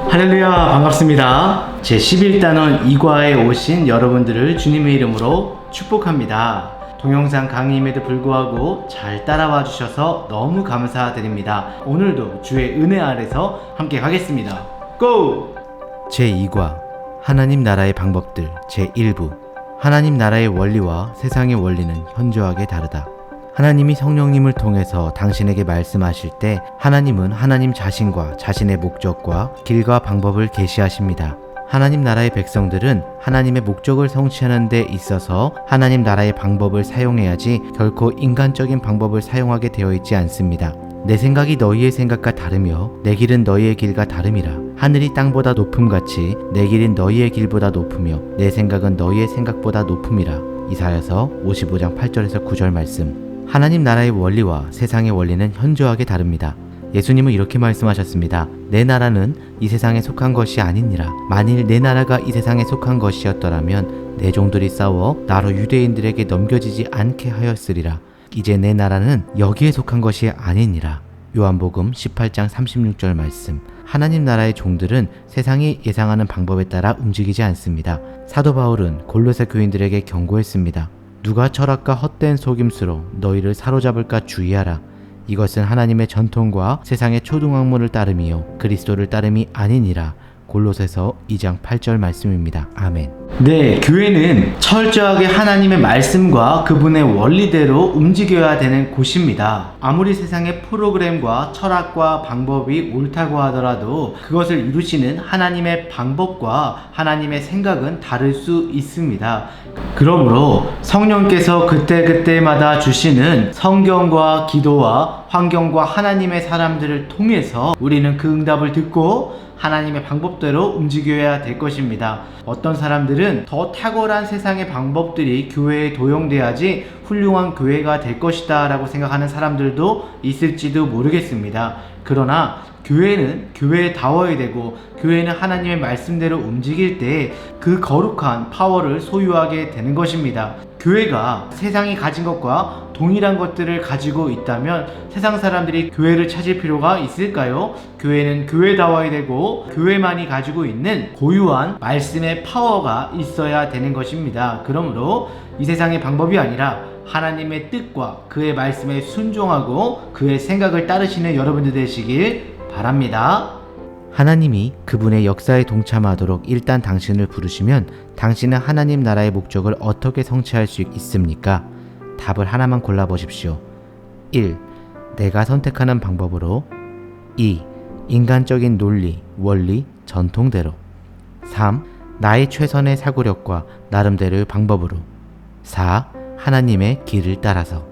할렐루야, 반갑습니다. 제11단원 2과에 오신 여러분들을 주님의 이름으로 축복합니다. 동영상 강의임에도 불구하고 잘 따라와 주셔서 너무 감사드립니다. 오늘도 주의 은혜 아래서 함께 가겠습니다. 고! 제2과 하나님 나라의 방법들 제1부 하나님 나라의 원리와 세상의 원리는 현저하게 다르다. 하나님이 성령님을 통해서 당신에게 말씀하실 때 하나님은 하나님 자신과 자신의 목적과 길과 방법을 계시하십니다. 하나님 나라의 백성들은 하나님의 목적을 성취하는 데 있어서 하나님 나라의 방법을 사용해야지 결코 인간적인 방법을 사용하게 되어 있지 않습니다. 내 생각이 너희의 생각과 다르며 내 길은 너희의 길과 다름이라. 하늘이 땅보다 높음같이 내 길은 너희의 길보다 높으며 내 생각은 너희의 생각보다 높음이라. 이사야서 55장 8절에서 9절 말씀. 하나님 나라의 원리와 세상의 원리는 현저하게 다릅니다. 예수님은 이렇게 말씀하셨습니다. 내 나라는 이 세상에 속한 것이 아니니라. 만일 내 나라가 이 세상에 속한 것이었더라면 내 종들이 싸워 나로 유대인들에게 넘겨지지 않게 하였으리라. 이제 내 나라는 여기에 속한 것이 아니니라. 요한복음 18장 36절 말씀. 하나님 나라의 종들은 세상이 예상하는 방법에 따라 움직이지 않습니다. 사도 바울은 골로새 교인들에게 경고했습니다. 누가 철학과 헛된 속임수로 너희를 사로잡을까 주의하라. 이것은 하나님의 전통과 세상의 초등학문을 따름이요 그리스도를 따름이 아니니라. 골로새서 2장 8절 말씀입니다. 아멘. 네, 교회는 철저하게 하나님의 말씀과 그분의 원리대로 움직여야 되는 곳입니다. 아무리 세상의 프로그램과 철학과 방법이 옳다고 하더라도 그것을 이루시는 하나님의 방법과 하나님의 생각은 다를 수 있습니다. 그러므로 성령께서 그때그때마다 주시는 성경과 기도와 환경과 하나님의 사람들을 통해서 우리는 그 응답을 듣고 하나님의 방법대로 움직여야 될 것입니다. 어떤 사람들은 더 탁월한 세상의 방법들이 교회에 도용돼야지 훌륭한 교회가 될 것이다 라고 생각하는 사람들도 있을지도 모르겠습니다. 그러나 교회는 교회다워야 되고 교회는 하나님의 말씀대로 움직일 때 그 거룩한 파워를 소유하게 되는 것입니다. 교회가 세상이 가진 것과 동일한 것들을 가지고 있다면 세상 사람들이 교회를 찾을 필요가 있을까요? 교회는 교회다워야 되고 교회만이 가지고 있는 고유한 말씀의 파워가 있어야 되는 것입니다. 그러므로 이 세상의 방법이 아니라 하나님의 뜻과 그의 말씀에 순종하고 그의 생각을 따르시는 여러분들 되시길 바랍니다. 하나님이 그분의 역사에 동참하도록 일단 당신을 부르시면 당신은 하나님 나라의 목적을 어떻게 성취할 수 있습니까? 답을 하나만 골라보십시오. 1. 내가 선택하는 방법으로. 2. 인간적인 논리, 원리, 전통대로. 3. 나의 최선의 사고력과 나름대로의 방법으로. 4. 하나님의 길을 따라서.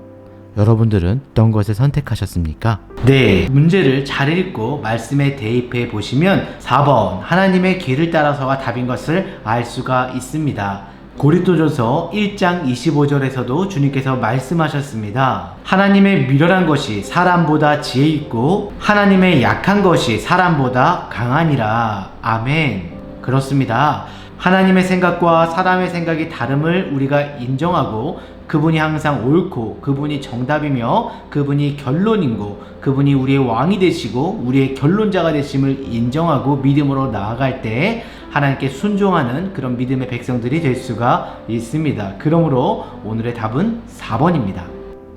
여러분들은 어떤 것을 선택하셨습니까? 네, 문제를 잘 읽고 말씀에 대입해 보시면 4번 하나님의 길을 따라서가 답인 것을 알 수가 있습니다. 고린도전서 1장 25절에서도 주님께서 말씀하셨습니다. 하나님의 미련한 것이 사람보다 지혜 있고 하나님의 약한 것이 사람보다 강하니라. 아멘. 그렇습니다. 하나님의 생각과 사람의 생각이 다름을 우리가 인정하고 그분이 항상 옳고 그분이 정답이며 그분이 결론이고 그분이 우리의 왕이 되시고 우리의 결론자가 되심을 인정하고 믿음으로 나아갈 때 하나님께 순종하는 그런 믿음의 백성들이 될 수가 있습니다. 그러므로 오늘의 답은 4번입니다.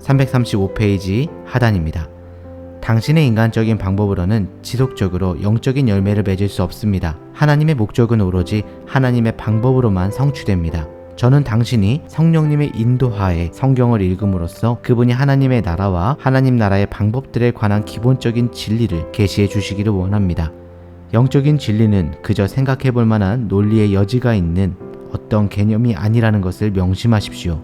335페이지 하단입니다. 당신의 인간적인 방법으로는 지속적으로 영적인 열매를 맺을 수 없습니다. 하나님의 목적은 오로지 하나님의 방법으로만 성취됩니다. 저는 당신이 성령님의 인도하에 성경을 읽음으로써 그분이 하나님의 나라와 하나님 나라의 방법들에 관한 기본적인 진리를 계시해 주시기를 원합니다. 영적인 진리는 그저 생각해 볼 만한 논리의 여지가 있는 어떤 개념이 아니라는 것을 명심하십시오.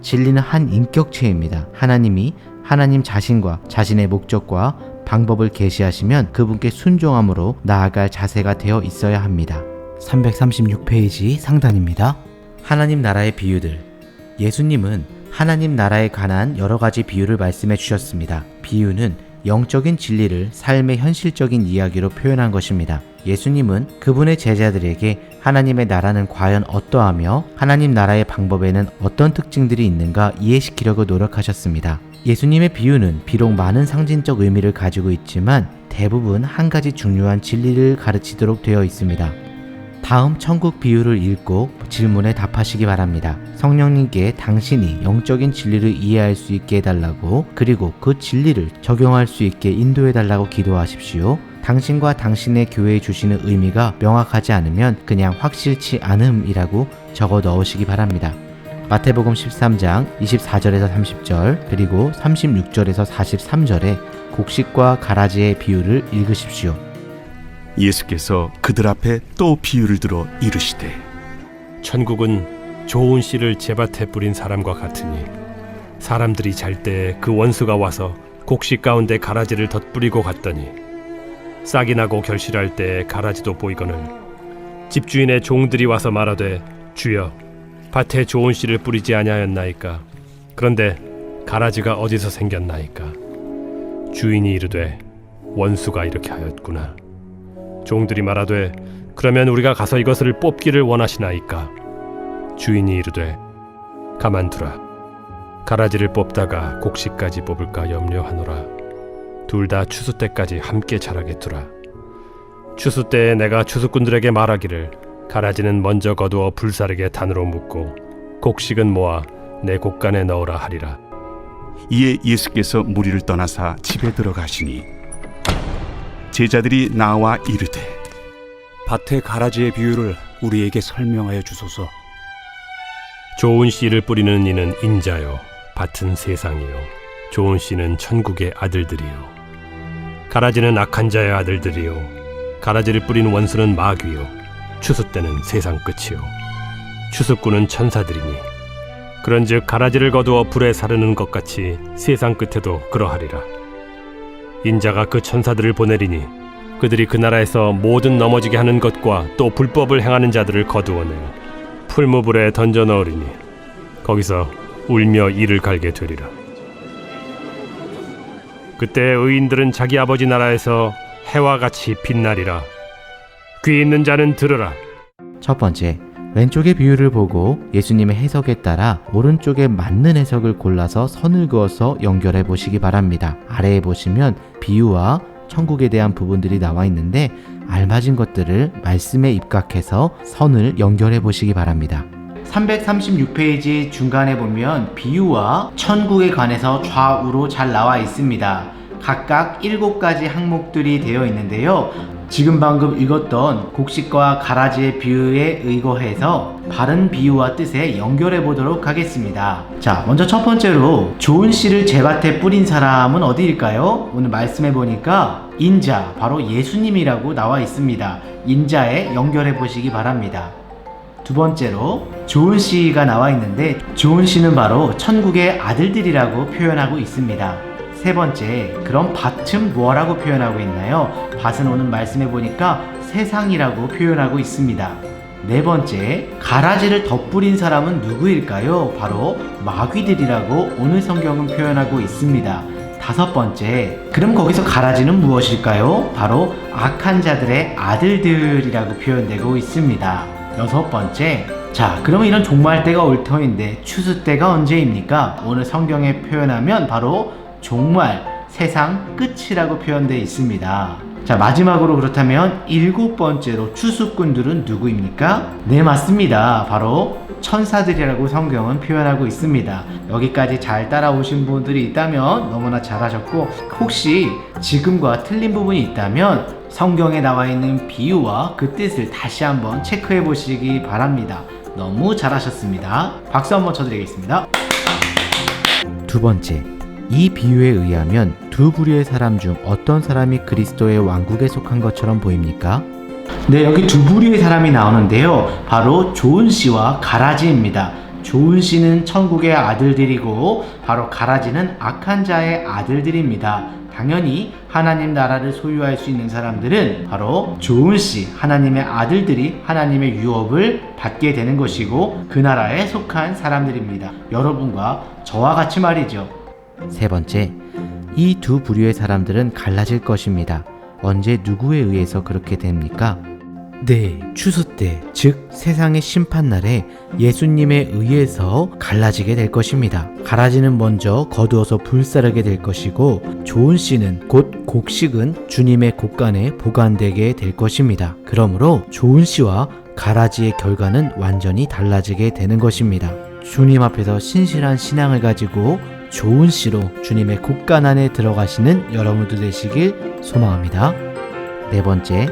진리는 한 인격체입니다. 하나님이 하나님 자신과 자신의 목적과 방법을 계시하시면 그분께 순종함으로 나아갈 자세가 되어 있어야 합니다. 336페이지 상단입니다. 하나님 나라의 비유들. 예수님은 하나님 나라에 관한 여러 가지 비유를 말씀해 주셨습니다. 비유는 영적인 진리를 삶의 현실적인 이야기로 표현한 것입니다. 예수님은 그분의 제자들에게 하나님의 나라는 과연 어떠하며 하나님 나라의 방법에는 어떤 특징들이 있는가 이해시키려고 노력하셨습니다. 예수님의 비유는 비록 많은 상징적 의미를 가지고 있지만 대부분 한 가지 중요한 진리를 가르치도록 되어 있습니다. 다음 천국 비유를 읽고 질문에 답하시기 바랍니다. 성령님께 당신이 영적인 진리를 이해할 수 있게 해달라고, 그리고 그 진리를 적용할 수 있게 인도해달라고 기도하십시오. 당신과 당신의 교회에 주시는 의미가 명확하지 않으면 그냥 확실치 않음이라고 적어 넣으시기 바랍니다. 마태복음 13장 24절에서 30절 그리고 36절에서 43절에 곡식과 가라지의 비유를 읽으십시오. 예수께서 그들 앞에 또 비유를 들어 이르시되 천국은 좋은 씨를 제밭에 뿌린 사람과 같으니 사람들이 잘 때 그 원수가 와서 곡식 가운데 가라지를 덧뿌리고 갔더니 싹이 나고 결실할 때 가라지도 보이거늘 집주인의 종들이 와서 말하되 주여 밭에 좋은 씨를 뿌리지 아니하였나이까? 그런데 가라지가 어디서 생겼나이까? 주인이 이르되 원수가 이렇게 하였구나. 종들이 말하되 그러면 우리가 가서 이것을 뽑기를 원하시나이까? 주인이 이르되 가만두라. 가라지를 뽑다가 곡식까지 뽑을까 염려하노라. 둘 다 추수 때까지 함께 자라게 두라. 추수 때에 내가 추수꾼들에게 말하기를 가라지는 먼저 거두어 불사르게 단으로 묶고 곡식은 모아 내 곡간에 넣으라 하리라. 이에 예수께서 무리를 떠나사 집에 들어가시니 제자들이 나와 이르되 밭의 가라지의 비유를 우리에게 설명하여 주소서. 좋은 씨를 뿌리는 이는 인자요 밭은 세상이요 좋은 씨는 천국의 아들들이요 가라지는 악한 자의 아들들이요 가라지를 뿌린 원수는 마귀요 추수 때는 세상 끝이요 추수꾼은 천사들이니 그런즉 가라지를 거두어 불에 사르는 것 같이 세상 끝에도 그러하리라. 인자가 그 천사들을 보내리니 그들이 그 나라에서 모든 넘어지게 하는 것과 또 불법을 행하는 자들을 거두어내어 풀무불에 던져 넣으리니 거기서 울며 이를 갈게 되리라. 그때 의인들은 자기 아버지 나라에서 해와 같이 빛나리라. 귀 있는 자는 들으라. 첫 번째, 왼쪽의 비유를 보고 예수님의 해석에 따라 오른쪽에 맞는 해석을 골라서 선을 그어서 연결해 보시기 바랍니다. 아래에 보시면 비유와 천국에 대한 부분들이 나와 있는데 알맞은 것들을 말씀에 입각해서 선을 연결해 보시기 바랍니다. 336페이지 중간에 보면 비유와 천국에 관해서 좌우로 잘 나와 있습니다. 각각 7가지 항목들이 되어 있는데요. 지금 방금 읽었던 곡식과 가라지의 비유에 의거해서 바른 비유와 뜻에 연결해 보도록 하겠습니다. 자, 먼저 첫 번째로 좋은 씨를 제밭에 뿌린 사람은 어디일까요? 오늘 말씀해 보니까 인자, 바로 예수님이라고 나와 있습니다. 인자에 연결해 보시기 바랍니다. 두 번째로 좋은 씨가 나와 있는데 좋은 씨는 바로 천국의 아들들이라고 표현하고 있습니다. 세 번째, 그럼 밭은 뭐라고 표현하고 있나요? 밭은 오늘 말씀해 보니까 세상이라고 표현하고 있습니다. 네 번째, 가라지를 덧뿌린 사람은 누구일까요? 바로 마귀들이라고 오늘 성경은 표현하고 있습니다. 다섯 번째, 그럼 거기서 가라지는 무엇일까요? 바로 악한 자들의 아들들이라고 표현되고 있습니다. 여섯 번째, 자, 그러면 이런 종말 때가 올 터인데 추수 때가 언제입니까? 오늘 성경에 표현하면 바로 종말, 세상 끝이라고 표현되어 있습니다. 자, 마지막으로 그렇다면 7번째로 추수꾼들은 누구입니까? 네, 맞습니다. 바로 천사들이라고 성경은 표현하고 있습니다. 여기까지 잘 따라오신 분들이 있다면 너무나 잘하셨고, 혹시 지금과 틀린 부분이 있다면 성경에 나와 있는 비유와 그 뜻을 다시 한번 체크해 보시기 바랍니다. 너무 잘하셨습니다. 박수 한번 쳐드리겠습니다. 두 번째, 이 비유에 의하면 두 부류의 사람 중 어떤 사람이 그리스도의 왕국에 속한 것처럼 보입니까? 네, 여기 두 부류의 사람이 나오는데요. 바로 좋은 씨와 가라지입니다. 좋은 씨는 천국의 아들들이고 바로 가라지는 악한 자의 아들들입니다. 당연히 하나님 나라를 소유할 수 있는 사람들은 바로 좋은 씨, 하나님의 아들들이 하나님의 유업을 받게 되는 것이고 그 나라에 속한 사람들입니다. 여러분과 저와 같이 말이죠. 세 번째, 이 두 부류의 사람들은 갈라질 것입니다. 언제 누구에 의해서 그렇게 됩니까? 네, 추수 때, 즉 세상의 심판날에 예수님에 의해서 갈라지게 될 것입니다. 가라지는 먼저 거두어서 불사르게 될 것이고 좋은 씨는 곧 곡식은 주님의 곳간에 보관되게 될 것입니다. 그러므로 좋은 씨와 가라지의 결과는 완전히 달라지게 되는 것입니다. 주님 앞에서 신실한 신앙을 가지고 좋은 씨로 주님의 곳간 안에 들어가시는 여러분들 되시길 소망합니다. 네 번째,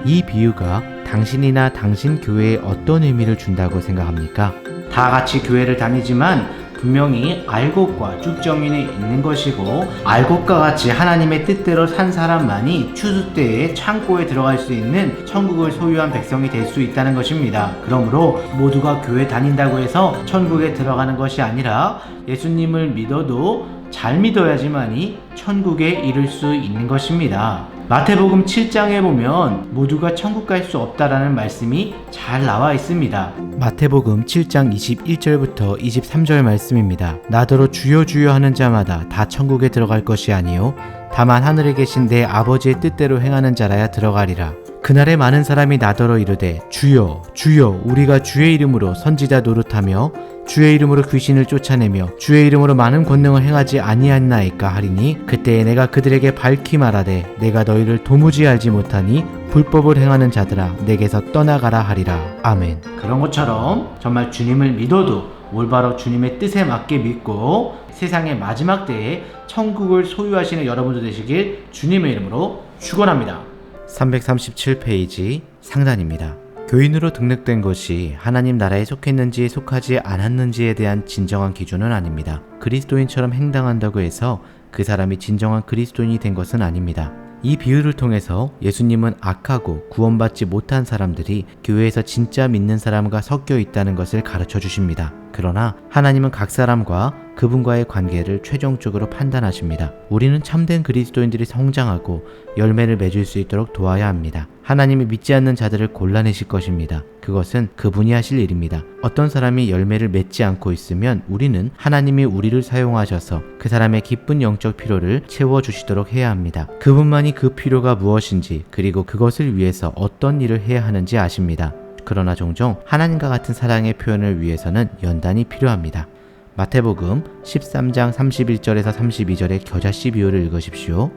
이 비유가 당신이나 당신 교회에 어떤 의미를 준다고 생각합니까? 다 같이 교회를 다니지만 분명히 알곡과 쭉정인이 있는 것이고 알곡과 같이 하나님의 뜻대로 산 사람만이 추수 때에 창고에 들어갈 수 있는 천국을 소유한 백성이 될 수 있다는 것입니다. 그러므로 모두가 교회 다닌다고 해서 천국에 들어가는 것이 아니라 예수님을 믿어도 잘 믿어야지만이 천국에 이를 수 있는 것입니다. 마태복음 7장에 보면 모두가 천국 갈 수 없다라는 말씀이 잘 나와 있습니다. 마태복음 7장 21절부터 23절 말씀입니다. 나더러 주여 주여 하는 자마다 다 천국에 들어갈 것이 아니요 다만 하늘에 계신 내 아버지의 뜻대로 행하는 자라야 들어가리라. 그날에 많은 사람이 나더러 이르되 주여 주여 우리가 주의 이름으로 선지자 노릇하며 주의 이름으로 귀신을 쫓아내며 주의 이름으로 많은 권능을 행하지 아니하나이까 하리니 그때에 내가 그들에게 밝히 말하되 내가 너희를 도무지 알지 못하니 불법을 행하는 자들아 내게서 떠나가라 하리라. 아멘. 그런 것처럼 정말 주님을 믿어도 올바로 주님의 뜻에 맞게 믿고 세상의 마지막 때에 천국을 소유하시는 여러분들 되시길 주님의 이름으로 축원합니다. 337페이지 상단입니다. 교인으로 등록된 것이 하나님 나라에 속했는지 속하지 않았는지에 대한 진정한 기준은 아닙니다. 그리스도인처럼 행당한다고 해서 그 사람이 진정한 그리스도인이 된 것은 아닙니다. 이 비유를 통해서 예수님은 악하고 구원받지 못한 사람들이 교회에서 진짜 믿는 사람과 섞여 있다는 것을 가르쳐 주십니다. 그러나 하나님은 각 사람과 그분과의 관계를 최종적으로 판단하십니다. 우리는 참된 그리스도인들이 성장하고 열매를 맺을 수 있도록 도와야 합니다. 하나님이 믿지 않는 자들을 골라내실 것입니다. 그것은 그분이 하실 일입니다. 어떤 사람이 열매를 맺지 않고 있으면 우리는 하나님이 우리를 사용하셔서 그 사람의 기쁜 영적 필요를 채워주시도록 해야 합니다. 그분만이 그 필요가 무엇인지 그리고 그것을 위해서 어떤 일을 해야 하는지 아십니다. 그러나 종종 하나님과 같은 사랑의 표현을 위해서는 연단이 필요합니다. 마태복음 13장 31절에서 32절의 겨자씨 비유를 읽으십시오.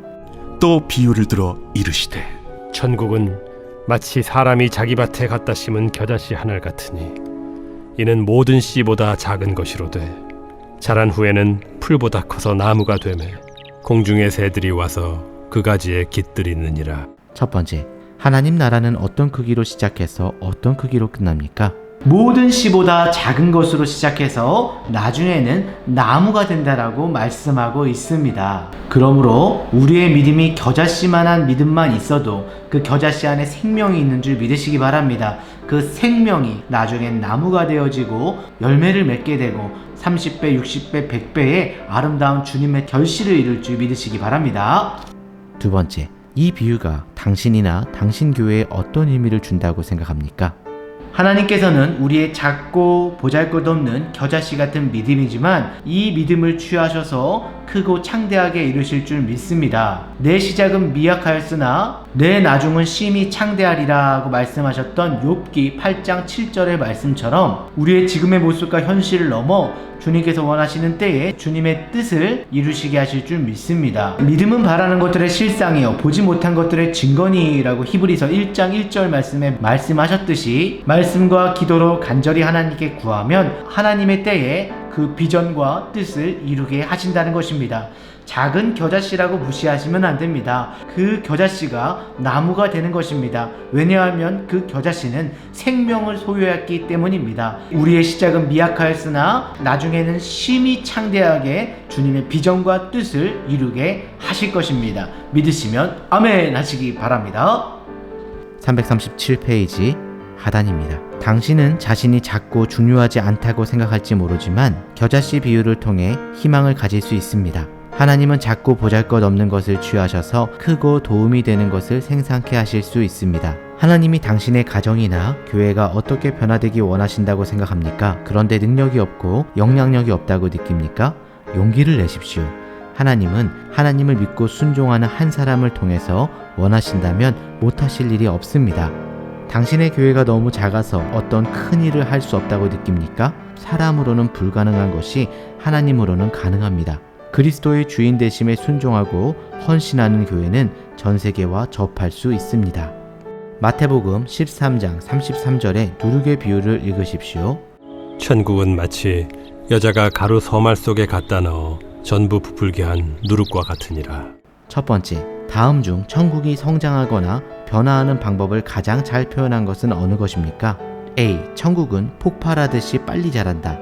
또 비유를 들어 이르시되 천국은 마치 사람이 자기 밭에 갖다 심은 겨자씨 하늘 같으니 이는 모든 씨보다 작은 것이로되 자란 후에는 풀보다 커서 나무가 되매 공중의 새들이 와서 그 가지에 깃들이느니라. 첫 번째, 하나님 나라는 어떤 크기로 시작해서 어떤 크기로 끝납니까? 모든 씨보다 작은 것으로 시작해서 나중에는 나무가 된다라고 말씀하고 있습니다. 그러므로 우리의 믿음이 겨자씨만한 믿음만 있어도 그 겨자씨 안에 생명이 있는 줄 믿으시기 바랍니다. 그 생명이 나중엔 나무가 되어지고 열매를 맺게 되고 30배, 60배, 100배의 아름다운 주님의 결실을 이룰 줄 믿으시기 바랍니다. 두 번째, 이 비유가 당신이나 당신 교회에 어떤 의미를 준다고 생각합니까? 하나님께서는 우리의 작고 보잘것없는 겨자씨 같은 믿음이지만 이 믿음을 취하셔서 크고 창대하게 이루실 줄 믿습니다. 내 시작은 미약하였으나 내 나중은 심히 창대하리라고 말씀하셨던 욥기 8장 7절의 말씀처럼 우리의 지금의 모습과 현실을 넘어 주님께서 원하시는 때에 주님의 뜻을 이루시게 하실 줄 믿습니다. 믿음은 바라는 것들의 실상이요 보지 못한 것들의 증거니라고 히브리서 1장 1절 말씀에 말씀하셨듯이 말씀과 기도로 간절히 하나님께 구하면 하나님의 때에 그 비전과 뜻을 이루게 하신다는 것입니다. 작은 겨자씨라고 무시하시면 안 됩니다. 그 겨자씨가 나무가 되는 것입니다. 왜냐하면 그 겨자씨는 생명을 소유했기 때문입니다. 우리의 시작은 미약하였으나 나중에는 심히 창대하게 주님의 비전과 뜻을 이루게 하실 것입니다. 믿으시면 아멘 하시기 바랍니다. 337페이지 하단입니다. 당신은 자신이 작고 중요하지 않다고 생각할지 모르지만 겨자씨 비유를 통해 희망을 가질 수 있습니다. 하나님은 작고 보잘것없는 것을 취하셔서 크고 도움이 되는 것을 생산케 하실 수 있습니다. 하나님이 당신의 가정이나 교회가 어떻게 변화되기 원하신다고 생각합니까? 그런데 능력이 없고 영향력이 없다고 느낍니까? 용기를 내십시오. 하나님은 하나님을 믿고 순종하는 한 사람을 통해서 원하신다면 못하실 일이 없습니다. 당신의 교회가 너무 작아서 어떤 큰 일을 할 수 없다고 느낍니까? 사람으로는 불가능한 것이 하나님으로는 가능합니다. 그리스도의 주인 되심에 순종하고 헌신하는 교회는 전 세계와 접할 수 있습니다. 마태복음 13장 33절의 누룩의 비유를 읽으십시오. 천국은 마치 여자가 가루 서말 속에 갖다 넣어 전부 부풀게 한 누룩과 같으니라. 첫 번째, 다음 중 천국이 성장하거나 변화하는 방법을 가장 잘 표현한 것은 어느 것입니까? A. 천국은 폭발하듯이 빨리 자란다.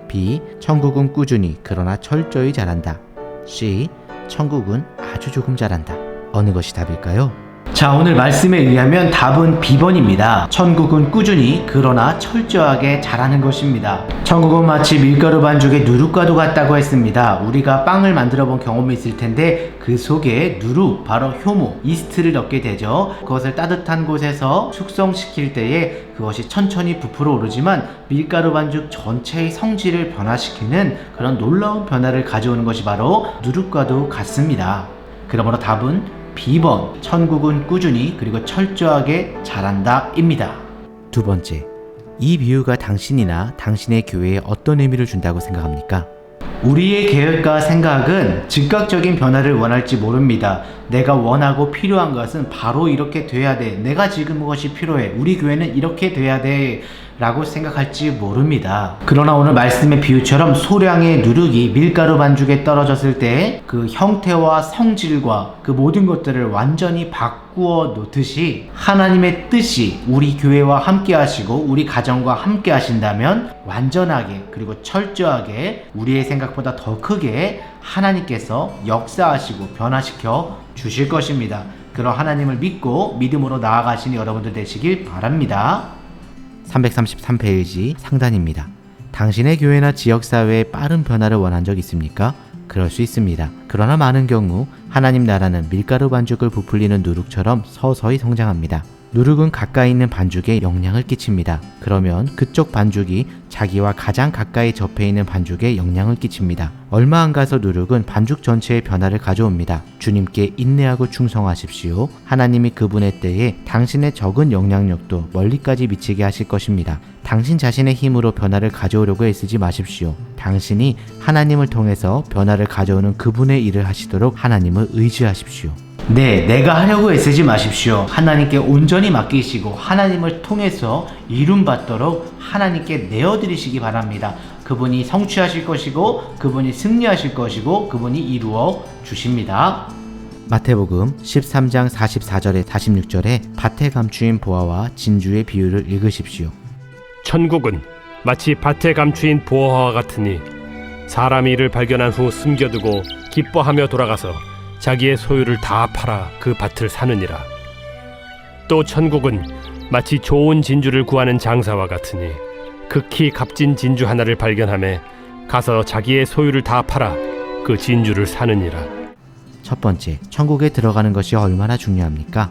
B. 천국은 꾸준히 그러나 철저히 자란다. C. 천국은 아주 조금 자란다. 어느 것이 답일까요? 자, 오늘 말씀에 의하면 답은 B번입니다. 천국은 꾸준히 그러나 철저하게 자라는 것입니다. 천국은 마치 밀가루 반죽에 누룩과도 같다고 했습니다. 우리가 빵을 만들어 본 경험이 있을 텐데 그 속에 누룩, 바로 효모, 이스트를 넣게 되죠. 그것을 따뜻한 곳에서 숙성시킬 때에 그것이 천천히 부풀어 오르지만 밀가루 반죽 전체의 성질을 변화시키는 그런 놀라운 변화를 가져오는 것이 바로 누룩과도 같습니다. 그러므로 답은 B번, 천국은 꾸준히 그리고 철저하게 자란다 입니다. 두 번째, 이 비유가 당신이나 당신의 교회에 어떤 의미를 준다고 생각합니까? 우리의 계획과 생각은 즉각적인 변화를 원할지 모릅니다. 내가 원하고 필요한 것은 바로 이렇게 돼야 돼. 내가 지금 무엇이 필요해. 우리 교회는 이렇게 돼야 돼. 라고 생각할지 모릅니다. 그러나 오늘 말씀의 비유처럼 소량의 누룩이 밀가루 반죽에 떨어졌을 때 그 형태와 성질과 그 모든 것들을 완전히 바꾸어 놓듯이 하나님의 뜻이 우리 교회와 함께 하시고 우리 가정과 함께 하신다면 완전하게 그리고 철저하게 우리의 생각보다 더 크게 하나님께서 역사하시고 변화시켜 주실 것입니다. 그런 하나님을 믿고 믿음으로 나아가시는 여러분들 되시길 바랍니다. 333페이지 상단입니다. 당신의 교회나 지역사회에 빠른 변화를 원한 적 있습니까? 그럴 수 있습니다. 그러나 많은 경우 하나님 나라는 밀가루 반죽을 부풀리는 누룩처럼 서서히 성장합니다. 누룩은 가까이 있는 반죽에 영향을 끼칩니다. 그러면 그쪽 반죽이 자기와 가장 가까이 접해 있는 반죽에 영향을 끼칩니다. 얼마 안 가서 누룩은 반죽 전체의 변화를 가져옵니다. 주님께 인내하고 충성하십시오. 하나님이 그분의 때에 당신의 적은 영향력도 멀리까지 미치게 하실 것입니다. 당신 자신의 힘으로 변화를 가져오려고 애쓰지 마십시오. 당신이 하나님을 통해서 변화를 가져오는 그분의 일을 하시도록 하나님을 의지하십시오. 네, 내가 하려고 애쓰지 마십시오. 하나님께 온전히 맡기시고 하나님을 통해서 이룸받도록 하나님께 내어드리시기 바랍니다. 그분이 성취하실 것이고 그분이 승리하실 것이고 그분이 이루어 주십니다. 마태복음 13장 44절에 46절에 밭에 감추인 보화와 진주의 비유를 읽으십시오. 천국은 마치 밭에 감추인 보화와 같으니 사람이 이를 발견한 후 숨겨두고 기뻐하며 돌아가서 자기의 소유를 다 팔아 그 밭을 사느니라. 또 천국은 마치 좋은 진주를 구하는 장사와 같으니 극히 값진 진주 하나를 발견하매 가서 자기의 소유를 다 팔아 그 진주를 사느니라. 첫 번째, 천국에 들어가는 것이 얼마나 중요합니까?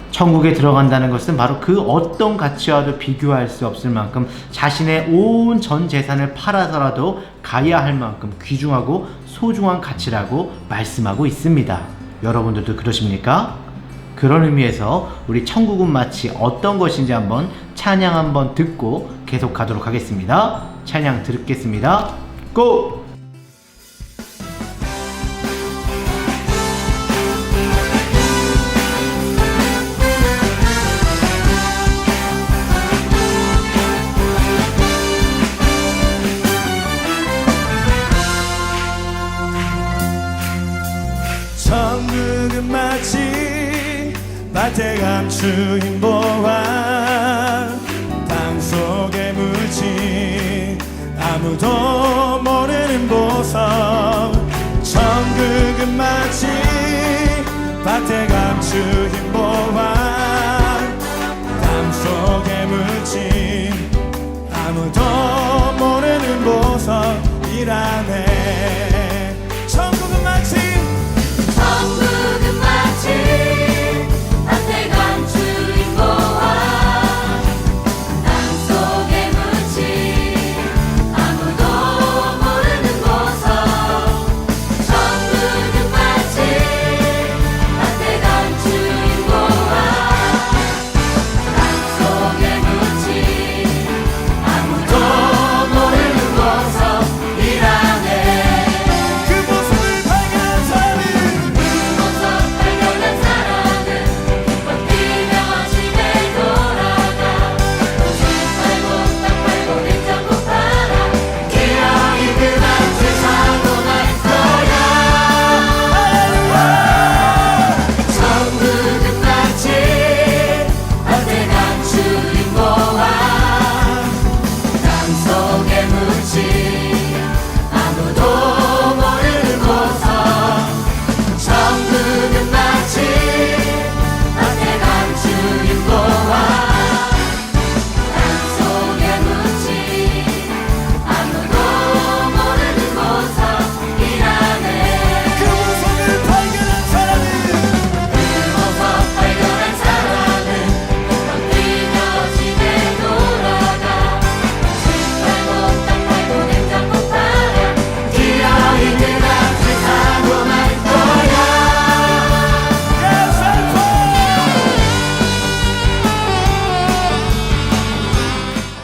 천국에 들어간다는 것은 바로 그 어떤 가치와도 비교할 수 없을 만큼 자신의 온 전 재산을 팔아서라도 가야 할 만큼 귀중하고 소중한 가치라고 말씀하고 있습니다. 여러분들도 그러십니까? 그런 의미에서 우리 천국은 마치 어떤 것인지 한번 찬양 한번 듣고 계속 가도록 하겠습니다. 찬양 듣겠습니다. 고! 천국은 마치 밭에 감추인 보화 땅 속에 묻힌 아무도 모르는 보석. 천국은 마치 밭에 감추인 보화 땅 속에 묻힌 아무도 모르는 보석이라네. 천국은 마치 밭에 감추인 보화 땅 속에 묻힌 아무도 모르는 보석. 천국은 마치 밭에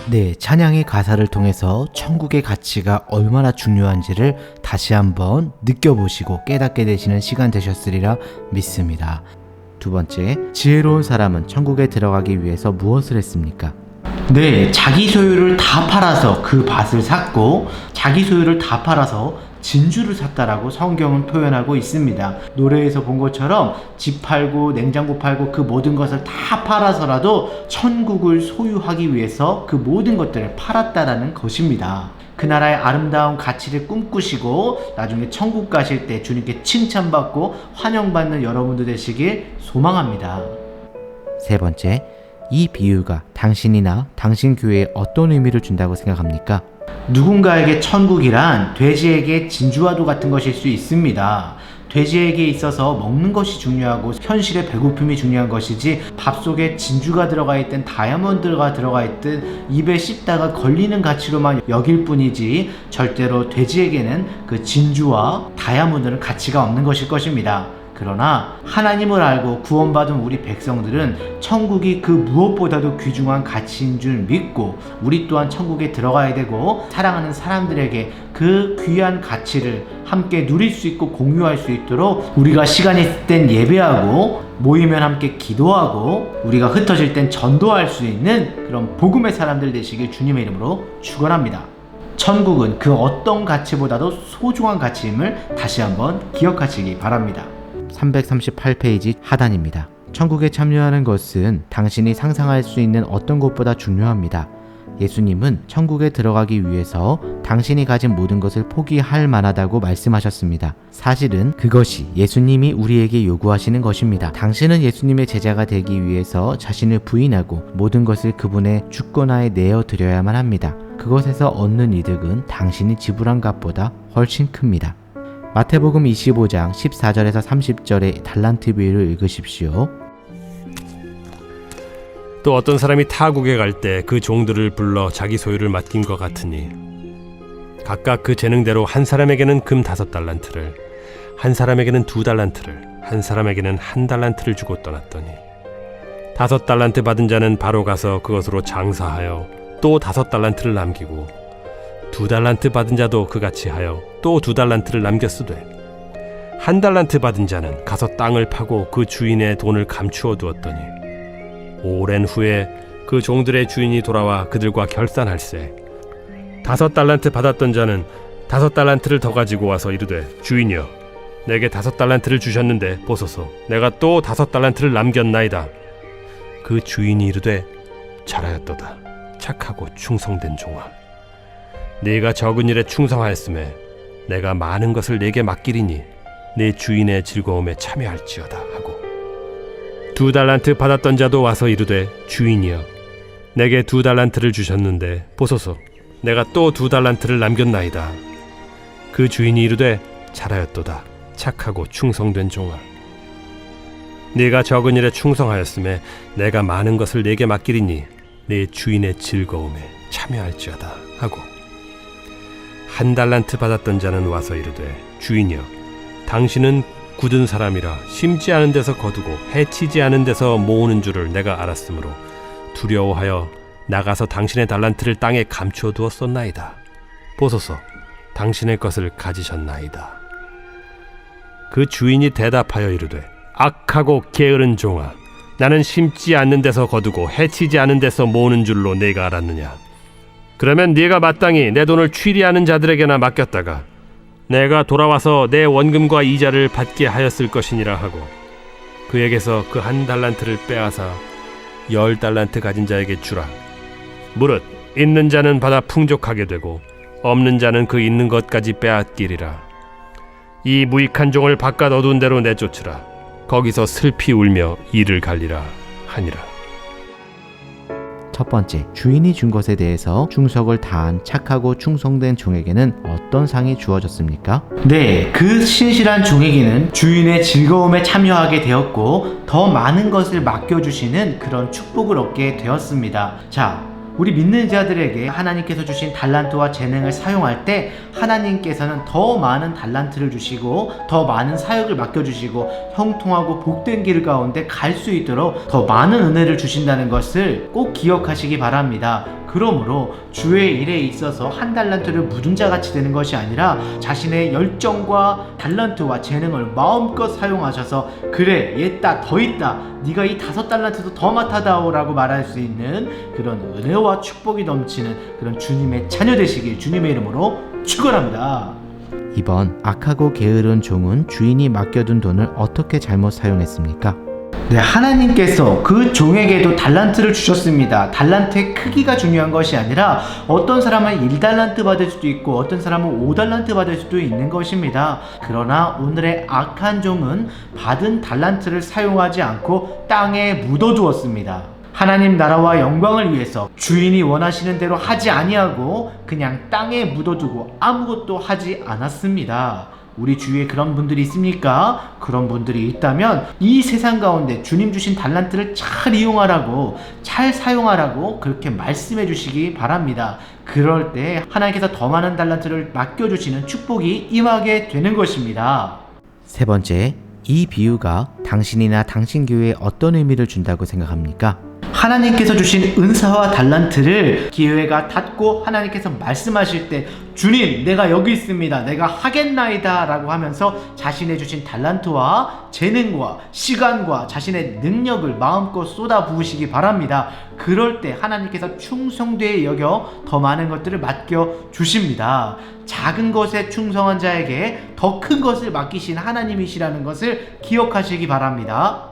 네, 찬양의 가사를 통해서 천국의 가치가 얼마나 중요한지를 다시 한번 느껴보시고 깨닫게 되시는 시간 되셨으리라 믿습니다. 두 번째, 지혜로운 사람은 천국에 들어가기 위해서 무엇을 했습니까? 네, 자기 소유를 다 팔아서 그 밭을 샀고 자기 소유를 다 팔아서 진주를 샀다라고 성경은 표현하고 있습니다. 노래에서 본 것처럼 집 팔고 냉장고 팔고 그 모든 것을 다 팔아서라도 천국을 소유하기 위해서 그 모든 것들을 팔았다라는 것입니다. 그 나라의 아름다운 가치를 꿈꾸시고 나중에 천국 가실 때 주님께 칭찬받고 환영받는 여러분들 되시길 소망합니다. 세 번째, 이 비유가 당신이나 당신 교회에 어떤 의미를 준다고 생각합니까? 누군가에게 천국이란 돼지에게 진주와도 같은 것일 수 있습니다. 돼지에게 있어서 먹는 것이 중요하고 현실의 배고픔이 중요한 것이지 밥 속에 진주가 들어가 있든 다이아몬드가 들어가 있든 입에 씹다가 걸리는 가치로만 여길 뿐이지 절대로 돼지에게는 그 진주와 다이아몬드는 가치가 없는 것일 것입니다. 그러나 하나님을 알고 구원받은 우리 백성들은 천국이 그 무엇보다도 귀중한 가치인 줄 믿고 우리 또한 천국에 들어가야 되고 사랑하는 사람들에게 그 귀한 가치를 함께 누릴 수 있고 공유할 수 있도록 우리가 시간이 있을 땐 예배하고 모이면 함께 기도하고 우리가 흩어질 땐 전도할 수 있는 그런 복음의 사람들 되시길 주님의 이름으로 축원합니다. 천국은 그 어떤 가치보다도 소중한 가치임을 다시 한번 기억하시기 바랍니다. 338페이지 하단입니다. 천국에 참여하는 것은 당신이 상상할 수 있는 어떤 것보다 중요합니다. 예수님은 천국에 들어가기 위해서 당신이 가진 모든 것을 포기할 만하다고 말씀하셨습니다. 사실은 그것이 예수님이 우리에게 요구하시는 것입니다. 당신은 예수님의 제자가 되기 위해서 자신을 부인하고 모든 것을 그분의 주권하에 내어드려야만 합니다. 그것에서 얻는 이득은 당신이 지불한 값보다 훨씬 큽니다. 마태복음 25장 14절에서 30절의 달란트 비유를 읽으십시오. 또 어떤 사람이 타국에 갈 때 그 종들을 불러 자기 소유를 맡긴 것 같으니 각각 그 재능대로 한 사람에게는 금 5달란트를, 한 사람에게는 2달란트를, 한 사람에게는 1달란트를 주고 떠났더니 5달란트 받은 자는 바로 가서 그것으로 장사하여 또 5달란트를 남기고 2달란트 받은 자도 그같이 하여 또 2달란트를 남겼으되 1달란트 받은 자는 가서 땅을 파고 그 주인의 돈을 감추어 두었더니 오랜 후에 그 종들의 주인이 돌아와 그들과 결산할세 5달란트 받았던 자는 5달란트를 더 가지고 와서 이르되 주인이여 내게 5달란트를 주셨는데 보소서 내가 또 5달란트를 남겼나이다. 그 주인이 이르되 잘하였도다 착하고 충성된 종아 네가 적은 일에 충성하였음에 내가 많은 것을 네게 맡기리니 네 주인의 즐거움에 참여할지어다 하고 2달란트 받았던 자도 와서 이르되 주인이여 내게 2달란트를 주셨는데 보소서 내가 또 2달란트를 남겼나이다. 그 주인이 이르되 잘하였도다 착하고 충성된 종아 네가 적은 일에 충성하였음에 내가 많은 것을 네게 맡기리니 네 주인의 즐거움에 참여할지어다 하고 1달란트 받았던 자는 와서 이르되 주인이여 당신은 굳은 사람이라 심지 않은 데서 거두고 해치지 않은 데서 모으는 줄을 내가 알았으므로 두려워하여 나가서 당신의 달란트를 땅에 감추어 두었었나이다. 보소서 당신의 것을 가지셨나이다. 그 주인이 대답하여 이르되 악하고 게으른 종아 나는 심지 않는 데서 거두고 해치지 않은 데서 모으는 줄로 네가 알았느냐. 그러면 네가 마땅히 내 돈을 취리하는 자들에게나 맡겼다가 내가 돌아와서 내 원금과 이자를 받게 하였을 것이니라 하고 그에게서 그 1달란트를 빼앗아 10달란트 가진 자에게 주라. 무릇 있는 자는 받아 풍족하게 되고 없는 자는 그 있는 것까지 빼앗기리라. 이 무익한 종을 바깥 어두운 데로 내쫓으라. 거기서 슬피 울며 이를 갈리라 하니라. 첫 번째, 주인이 준 것에 대해서 충성을 다한 착하고 충성된 종에게는 어떤 상이 주어졌습니까? 네, 그 신실한 종에게는 주인의 즐거움에 참여하게 되었고 더 많은 것을 맡겨주시는 그런 축복을 얻게 되었습니다. 자, 우리 믿는 자들에게 하나님께서 주신 달란트와 재능을 사용할 때 하나님께서는 더 많은 달란트를 주시고 더 많은 사역을 맡겨주시고 형통하고 복된 길 가운데 갈 수 있도록 더 많은 은혜를 주신다는 것을 꼭 기억하시기 바랍니다. 그러므로 주의 일에 있어서 한 달란트를 무등자같이 되는 것이 아니라 자신의 열정과 달란트와 재능을 마음껏 사용하셔서 그래 얘다 더 있다 네가 이 5달란트도 더 맡아다오 라고 말할 수 있는 그런 은혜와 축복이 넘치는 그런 주님의 자녀 되시길 주님의 이름으로 축원합니다. 이번 악하고 게으른 종은 주인이 맡겨둔 돈을 어떻게 잘못 사용했습니까? 네, 하나님께서 그 종에게도 달란트를 주셨습니다. 달란트의 크기가 중요한 것이 아니라 어떤 사람은 1달란트 받을 수도 있고 어떤 사람은 5달란트 받을 수도 있는 것입니다. 그러나 오늘의 악한 종은 받은 달란트를 사용하지 않고 땅에 묻어두었습니다. 하나님 나라와 영광을 위해서 주인이 원하시는 대로 하지 아니하고 그냥 땅에 묻어두고 아무것도 하지 않았습니다. 우리 주위에 그런 분들이 있습니까? 그런 분들이 있다면 이 세상 가운데 주님 주신 달란트를 잘 이용하라고, 잘 사용하라고 그렇게 말씀해 주시기 바랍니다. 그럴 때 하나님께서 더 많은 달란트를 맡겨주시는 축복이 임하게 되는 것입니다. 세 번째, 이 비유가 당신이나 당신 교회에 어떤 의미를 준다고 생각합니까? 하나님께서 주신 은사와 달란트를 기회가 닿고 하나님께서 말씀하실 때 주님 내가 여기 있습니다 내가 하겠나이다 라고 하면서 자신의 주신 달란트와 재능과 시간과 자신의 능력을 마음껏 쏟아 부으시기 바랍니다. 그럴 때 하나님께서 충성되게 여겨 더 많은 것들을 맡겨 주십니다. 작은 것에 충성한 자에게 더 큰 것을 맡기신 하나님이시라는 것을 기억하시기 바랍니다.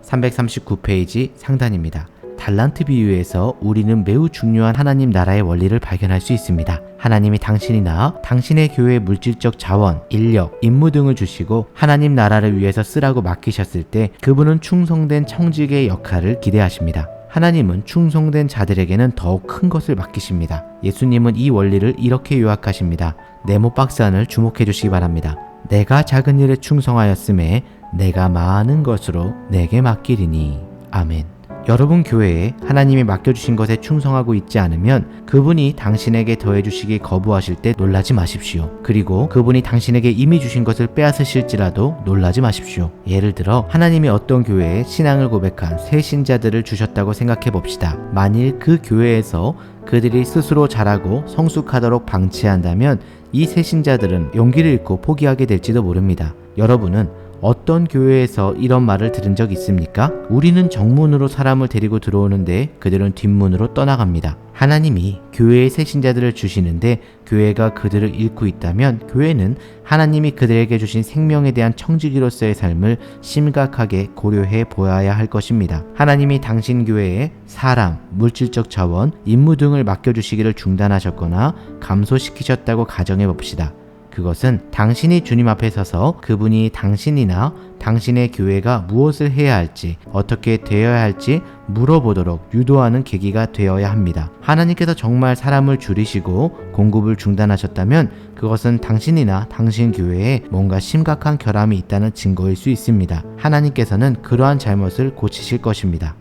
339페이지 상단입니다. 달란트 비유에서 우리는 매우 중요한 하나님 나라의 원리를 발견할 수 있습니다. 하나님이 당신이나 당신의 교회에 물질적 자원, 인력, 임무 등을 주시고 하나님 나라를 위해서 쓰라고 맡기셨을 때 그분은 충성된 청직의 역할을 기대하십니다. 하나님은 충성된 자들에게는 더욱 큰 것을 맡기십니다. 예수님은 이 원리를 이렇게 요약하십니다. 네모 박스 안을 주목해 주시기 바랍니다. 내가 작은 일에 충성하였음에 내가 많은 것으로 내게 맡기리니. 아멘. 여러분 교회에 하나님이 맡겨주신 것에 충성하고 있지 않으면 그분이 당신에게 더해주시기 거부하실 때 놀라지 마십시오. 그리고 그분이 당신에게 이미 주신 것을 빼앗으실지라도 놀라지 마십시오. 예를 들어 하나님이 어떤 교회에 신앙을 고백한 새 신자들을 주셨다고 생각해 봅시다. 만일 그 교회에서 그들이 스스로 자라고 성숙하도록 방치한다면 이 새 신자들은 용기를 잃고 포기하게 될지도 모릅니다. 여러분은 어떤 교회에서 이런 말을 들은 적 있습니까? 우리는 정문으로 사람을 데리고 들어오는데 그들은 뒷문으로 떠나갑니다. 하나님이 교회의 새 신자들을 주시는데 교회가 그들을 잃고 있다면 교회는 하나님이 그들에게 주신 생명에 대한 청지기로서의 삶을 심각하게 고려해 보아야 할 것입니다. 하나님이 당신 교회에 사람, 물질적 자원, 임무 등을 맡겨주시기를 중단하셨거나 감소시키셨다고 가정해 봅시다. 그것은 당신이 주님 앞에 서서 그분이 당신이나 당신의 교회가 무엇을 해야 할지 어떻게 되어야 할지 물어보도록 유도하는 계기가 되어야 합니다. 하나님께서 정말 사람을 줄이시고 공급을 중단하셨다면 그것은 당신이나 당신 교회에 뭔가 심각한 결함이 있다는 증거일 수 있습니다. 하나님께서는 그러한 잘못을 고치실 것입니다.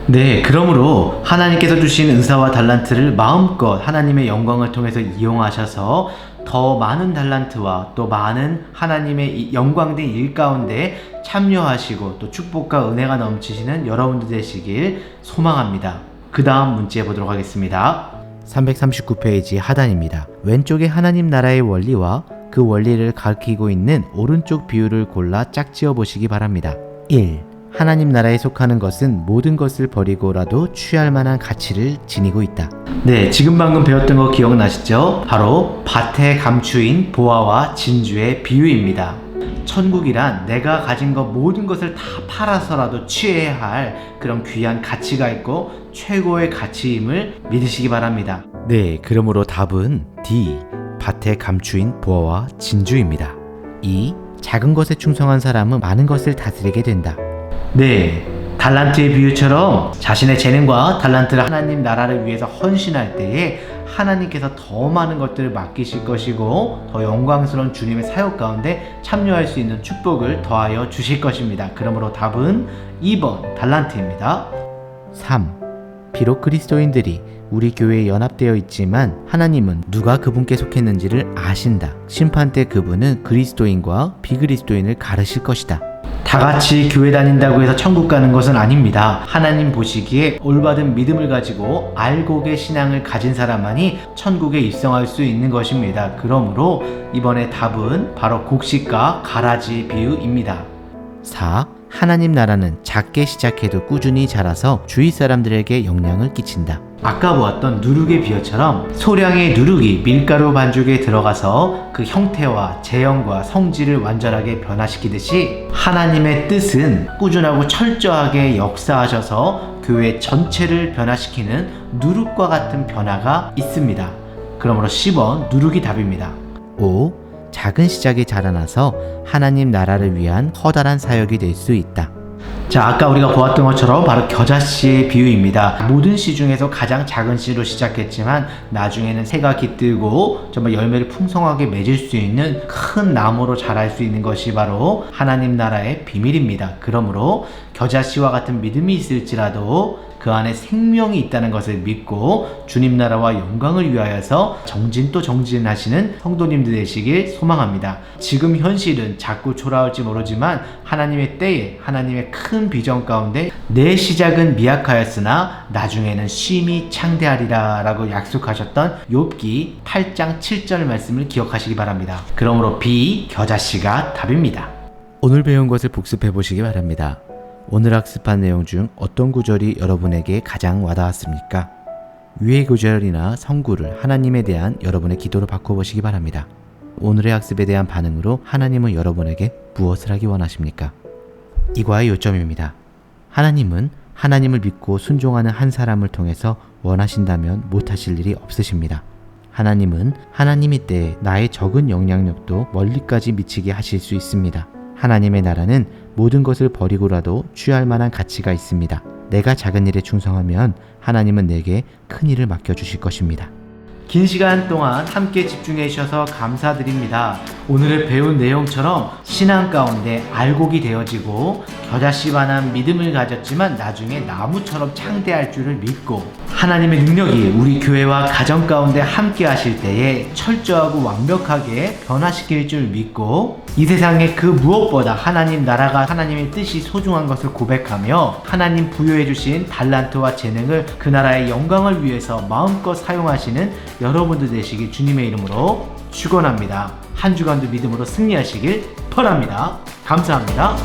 네, 그러므로 하나님께서 주신 은사와 달란트를 마음껏 하나님의 영광을 통해서 이용하셔서 더 많은 달란트와 또 많은 하나님의 영광된 일 가운데 참여하시고 또 축복과 은혜가 넘치시는 여러분들 되시길 소망합니다. 그 다음 문제 보도록 하겠습니다. 339페이지 하단입니다. 왼쪽에 하나님 나라의 원리와 그 원리를 가리키고 있는 오른쪽 비유를 골라 짝지어 보시기 바랍니다. 1. 하나님 나라에 속하는 것은 모든 것을 버리고라도 취할 만한 가치를 지니고 있다. 네, 지금 방금 배웠던 거 기억나시죠? 바로 밭에 감추인 보화와 진주의 비유입니다. 천국이란 내가 가진 것 모든 것을 다 팔아서라도 취해야 할 그런 귀한 가치가 있고 최고의 가치임을 믿으시기 바랍니다. 네, 그러므로 답은 D. 밭에 감추인 보화와 진주입니다. 2. 작은 것에 충성한 사람은 많은 것을 다스리게 된다. 네, 달란트의 비유처럼 자신의 재능과 달란트를 하나님 나라를 위해서 헌신할 때에 하나님께서 더 많은 것들을 맡기실 것이고 더 영광스러운 주님의 사역 가운데 참여할 수 있는 축복을 더하여 주실 것입니다. 그러므로 답은 2번 달란트입니다. 3. 비록 그리스도인들이 우리 교회에 연합되어 있지만 하나님은 누가 그분께 속했는지를 아신다. 심판 때 그분은 그리스도인과 비그리스도인을 가르실 것이다. 다 같이 교회 다닌다고 해서 천국 가는 것은 아닙니다. 하나님 보시기에 올바른 믿음을 가지고 알곡의 신앙을 가진 사람만이 천국에 입성할 수 있는 것입니다. 그러므로 이번에 답은 바로 곡식과 가라지 비유입니다. 4. 하나님 나라는 작게 시작해도 꾸준히 자라서 주위 사람들에게 영향을 끼친다. 아까 보았던 누룩의 비유처럼 소량의 누룩이 밀가루 반죽에 들어가서 그 형태와 제형과 성질을 완전하게 변화시키듯이 하나님의 뜻은 꾸준하고 철저하게 역사하셔서 교회 전체를 변화시키는 누룩과 같은 변화가 있습니다. 그러므로 10번 누룩이 답입니다. 5. 작은 시작이 자라나서 하나님 나라를 위한 커다란 사역이 될 수 있다. 자, 아까 우리가 보았던 것처럼 바로 겨자씨의 비유입니다. 모든 씨 중에서 가장 작은 씨로 시작했지만 나중에는 새가 깃들고 정말 열매를 풍성하게 맺을 수 있는 큰 나무로 자랄 수 있는 것이 바로 하나님 나라의 비밀입니다. 그러므로 겨자씨와 같은 믿음이 있을지라도 그 안에 생명이 있다는 것을 믿고 주님 나라와 영광을 위하여서 정진 또 정진하시는 성도님들 되시길 소망합니다. 지금 현실은 자꾸 초라할지 모르지만 하나님의 때에 하나님의 큰 비전 가운데 내 시작은 미약하였으나 나중에는 심히 창대하리라 라고 약속하셨던 욥기 8장 7절 말씀을 기억하시기 바랍니다. 그러므로 B 겨자씨가 답입니다. 오늘 배운 것을 복습해 보시기 바랍니다. 오늘 학습한 내용 중 어떤 구절이 여러분에게 가장 와닿았습니까? 위의 구절이나 성구를 하나님에 대한 여러분의 기도로 바꿔보시기 바랍니다. 오늘의 학습에 대한 반응으로 하나님은 여러분에게 무엇을 하기 원하십니까? 이과의 요점입니다. 하나님은 하나님을 믿고 순종하는 한 사람을 통해서 원하신다면 못하실 일이 없으십니다. 하나님은 하나님의 때에 나의 적은 영향력도 멀리까지 미치게 하실 수 있습니다. 하나님의 나라는 모든 것을 버리고라도 취할 만한 가치가 있습니다. 내가 작은 일에 충성하면 하나님은 내게 큰 일을 맡겨주실 것입니다. 긴 시간 동안 함께 집중해 주셔서 감사드립니다. 오늘 배운 내용처럼 신앙 가운데 알곡이 되어지고 겨자씨만한 믿음을 가졌지만 나중에 나무처럼 창대할 줄을 믿고 하나님의 능력이 우리 교회와 가정 가운데 함께 하실 때에 철저하고 완벽하게 변화시킬 줄 믿고 이 세상에 그 무엇보다 하나님 나라가 하나님의 뜻이 소중한 것을 고백하며 하나님 부여해 주신 달란트와 재능을 그 나라의 영광을 위해서 마음껏 사용하시는 여러분들 되시길 주님의 이름으로 축원합니다. 한 주간도 믿음으로 승리하시길 바랍니다. 감사합니다.